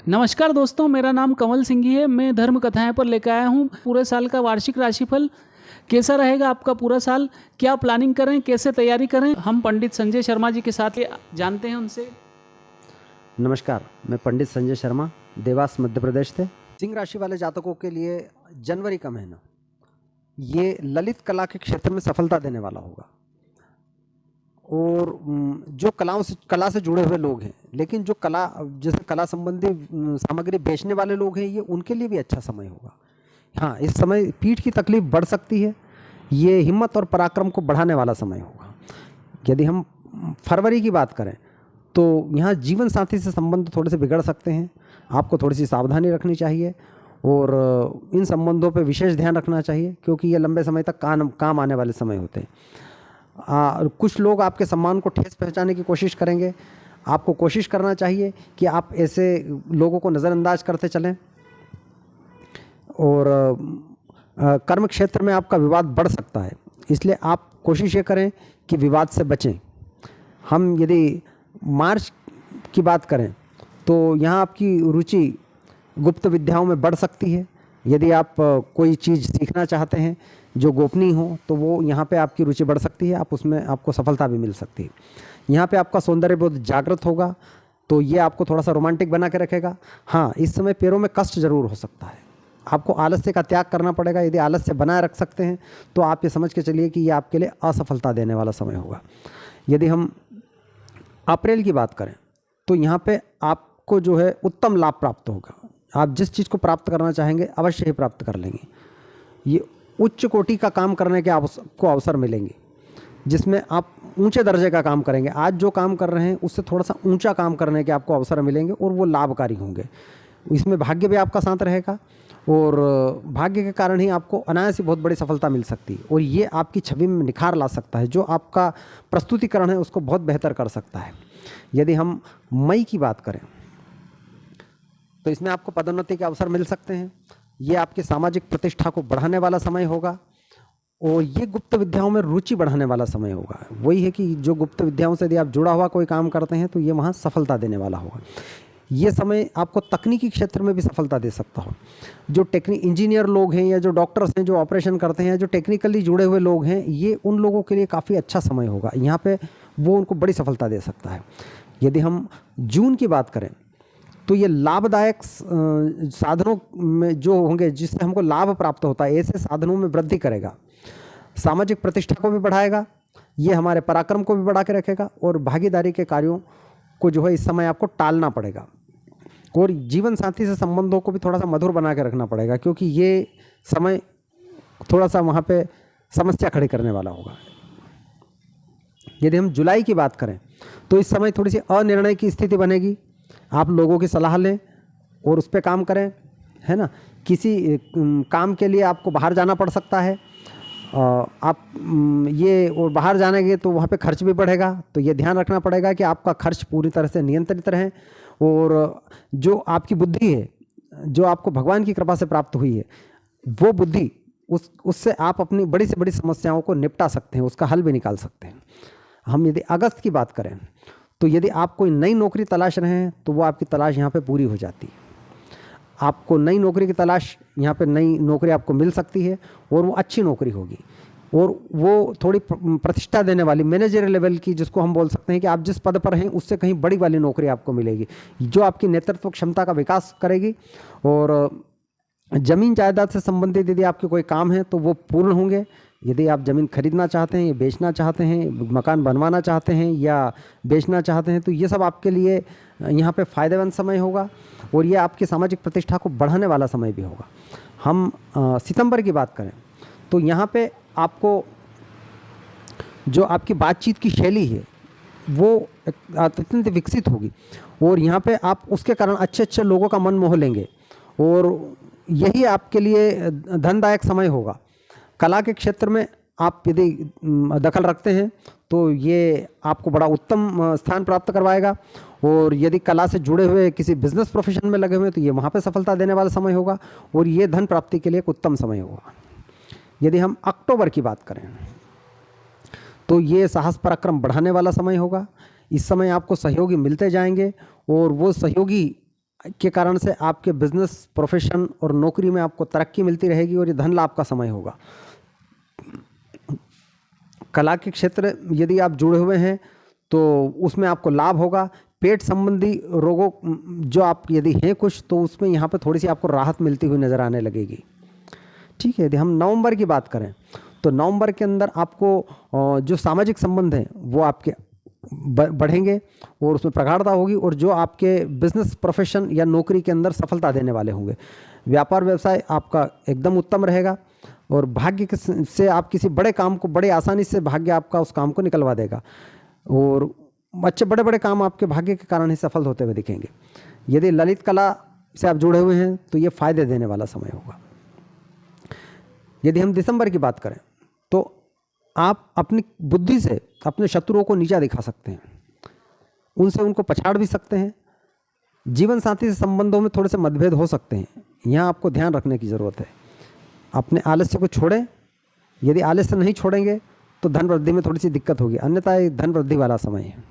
नमस्कार दोस्तों, मेरा नाम कंवल सिंघी है। मैं धर्म कथाएं पर लेकर आया हूं पूरे साल का वार्षिक राशिफल। कैसा रहेगा आपका पूरा साल, क्या प्लानिंग करें, कैसे तैयारी करें, हम पंडित संजय शर्मा जी के साथ जानते हैं उनसे। नमस्कार, मैं पंडित संजय शर्मा, देवास मध्य प्रदेश से। सिंह राशि वाले जातकों के लिए जनवरी का महीना ये ललित कला के क्षेत्र में सफलता देने वाला होगा। और जो कला से जुड़े हुए लोग हैं, लेकिन जो कला जैसे कला संबंधी सामग्री बेचने वाले लोग हैं, ये उनके लिए भी अच्छा समय होगा। हाँ, इस समय पीठ की तकलीफ बढ़ सकती है। ये हिम्मत और पराक्रम को बढ़ाने वाला समय होगा। यदि हम फरवरी की बात करें तो यहाँ जीवन साथी से संबंध थोड़े से बिगड़ सकते हैं। आपको थोड़ी सी सावधानी रखनी चाहिए और इन संबंधों पे विशेष ध्यान रखना चाहिए, क्योंकि ये लंबे समय तक काम आने वाले समय होते हैं। कुछ लोग आपके सम्मान को ठेस पहुंचाने की कोशिश करेंगे। आपको कोशिश करना चाहिए कि आप ऐसे लोगों को नज़रअंदाज करते चलें। और कर्म क्षेत्र में आपका विवाद बढ़ सकता है, इसलिए आप कोशिश ये करें कि विवाद से बचें। हम यदि मार्च की बात करें तो यहाँ आपकी रुचि गुप्त विद्याओं में बढ़ सकती है। यदि आप कोई चीज़ सीखना चाहते हैं जो गोपनीय हो, तो वो यहाँ पे आपकी रुचि बढ़ सकती है। आप उसमें आपको सफलता भी मिल सकती है। यहाँ पे आपका सौंदर्य बहुत जागृत होगा, तो ये आपको थोड़ा सा रोमांटिक बना के रखेगा। हाँ, इस समय पैरों में कष्ट जरूर हो सकता है। आपको आलस्य का त्याग करना पड़ेगा। यदि आलस्य बनाए रख सकते हैं तो आप ये समझ के चलिए कि ये आपके लिए असफलता देने वाला समय होगा। यदि हम अप्रैल की बात करें तो यहाँ पे आपको जो है उत्तम लाभ प्राप्त होगा। आप जिस चीज़ को प्राप्त करना चाहेंगे अवश्य ही प्राप्त कर लेंगे। ये उच्च कोटि का काम करने के आपको अवसर मिलेंगे, जिसमें आप ऊंचे दर्जे का काम करेंगे। आज जो काम कर रहे हैं उससे थोड़ा सा ऊंचा काम करने के आपको अवसर मिलेंगे और वो लाभकारी होंगे। इसमें भाग्य भी आपका साथ रहेगा और भाग्य के कारण ही आपको अनायास ही बहुत बड़ी सफलता मिल सकती है और ये आपकी छवि में निखार ला सकता है। जो आपका प्रस्तुतिकरण है उसको बहुत बेहतर कर सकता है। यदि हम मई की बात करें तो इसमें आपको पदोन्नति के अवसर मिल सकते हैं। ये आपकी सामाजिक प्रतिष्ठा को बढ़ाने वाला समय होगा और ये गुप्त विद्याओं में रुचि बढ़ाने वाला समय होगा। वही है कि जो गुप्त विद्याओं से यदि आप जुड़ा हुआ कोई काम करते हैं तो ये वहाँ सफलता देने वाला होगा। ये समय आपको तकनीकी क्षेत्र में भी सफलता दे सकता हो। जो इंजीनियर लोग हैं या जो डॉक्टर्स हैं, जो ऑपरेशन करते हैं, जो टेक्निकली जुड़े हुए लोग हैं, ये उन लोगों के लिए काफ़ी अच्छा समय होगा। यहाँ पे वो उनको बड़ी सफलता दे सकता है। यदि हम जून की बात करें तो ये लाभदायक साधनों में जो होंगे जिससे हमको लाभ प्राप्त होता है, ऐसे साधनों में वृद्धि करेगा। सामाजिक प्रतिष्ठा को भी बढ़ाएगा, ये हमारे पराक्रम को भी बढ़ा के रखेगा और भागीदारी के कार्यों को जो है इस समय आपको टालना पड़ेगा। और जीवन साथी से संबंधों को भी थोड़ा सा मधुर बना के रखना पड़ेगा, क्योंकि ये समय थोड़ा सा वहाँ पे समस्या खड़ी करने वाला होगा। यदि हम जुलाई की बात करें तो इस समय थोड़ी सी अनिर्णय की स्थिति बनेगी। आप लोगों की सलाह लें और उस पर काम करें, है ना। किसी काम के लिए आपको बाहर जाना पड़ सकता है। आप ये और बाहर जानेंगे तो वहाँ पे खर्च भी बढ़ेगा, तो ये ध्यान रखना पड़ेगा कि आपका खर्च पूरी तरह से नियंत्रित रहे। और जो आपकी बुद्धि है, जो आपको भगवान की कृपा से प्राप्त हुई है, वो बुद्धि उससे आप अपनी बड़ी से बड़ी समस्याओं को निपटा सकते हैं, उसका हल भी निकाल सकते हैं। हम यदि अगस्त की बात करें तो यदि आप कोई नई नौकरी तलाश रहे हैं तो वो आपकी तलाश यहाँ पे पूरी हो जाती है। आपको नई नौकरी की तलाश, यहाँ पे नई नौकरी आपको मिल सकती है और वो अच्छी नौकरी होगी और वो थोड़ी प्रतिष्ठा देने वाली मैनेजर लेवल की, जिसको हम बोल सकते हैं कि आप जिस पद पर हैं उससे कहीं बड़ी वाली नौकरी आपको मिलेगी, जो आपकी नेतृत्व क्षमता का विकास करेगी। और जमीन जायदाद से संबंधित यदि आपके कोई काम है तो वो पूर्ण होंगे। यदि आप ज़मीन खरीदना चाहते हैं या बेचना चाहते हैं, मकान बनवाना चाहते हैं या बेचना चाहते हैं, तो ये सब आपके लिए यहाँ पे फ़ायदेमंद समय होगा और ये आपकी सामाजिक प्रतिष्ठा को बढ़ाने वाला समय भी होगा। हम सितंबर की बात करें तो यहाँ पे आपको जो आपकी बातचीत की शैली है वो अत्यंत विकसित होगी और यहाँ पे आप उसके कारण अच्छे अच्छे लोगों का मन मोह लेंगे और यही आपके लिए धनदायक समय होगा। कला के क्षेत्र में आप यदि दखल रखते हैं तो ये आपको बड़ा उत्तम स्थान प्राप्त करवाएगा और यदि कला से जुड़े हुए किसी बिजनेस प्रोफेशन में लगे हुए हैं तो ये वहाँ पे सफलता देने वाला समय होगा और ये धन प्राप्ति के लिए एक उत्तम समय होगा। यदि हम अक्टूबर की बात करें तो ये साहस पराक्रम बढ़ाने वाला समय होगा। इस समय आपको सहयोगी मिलते जाएंगे और वो सहयोगी के कारण से आपके बिजनेस, प्रोफेशन और नौकरी में आपको तरक्की मिलती रहेगी और ये धन लाभ का समय होगा। कला के क्षेत्र यदि आप जुड़े हुए हैं तो उसमें आपको लाभ होगा। पेट संबंधी रोगों जो आप यदि हैं कुछ, तो उसमें यहाँ पे थोड़ी सी आपको राहत मिलती हुई नज़र आने लगेगी। ठीक है, यदि हम नवंबर की बात करें तो नवंबर के अंदर आपको जो सामाजिक संबंध हैं वो आपके बढ़ेंगे और उसमें प्रगाढ़ता होगी, और जो आपके बिजनेस, प्रोफेशन या नौकरी के अंदर सफलता देने वाले होंगे। व्यापार व्यवसाय आपका एकदम उत्तम रहेगा और भाग्य से आप किसी बड़े काम को बड़े आसानी से भाग्य आपका उस काम को निकलवा देगा, और अच्छे बड़े बड़े काम आपके भाग्य के कारण ही सफल होते हुए दिखेंगे। यदि ललित कला से आप जुड़े हुए हैं तो ये फायदे देने वाला समय होगा। यदि हम दिसंबर की बात करें तो आप अपनी बुद्धि से अपने शत्रुओं को नीचा दिखा सकते हैं, उनको पछाड़ भी सकते हैं। जीवन साथी से संबंधों में थोड़े से मतभेद हो सकते हैं, यहाँ आपको ध्यान रखने की ज़रूरत है। अपने आलस्य को छोड़ें। यदि आलस्य नहीं छोड़ेंगे तो धन वृद्धि में थोड़ी सी दिक्कत होगी, अन्यथा ये धन वृद्धि वाला समय है।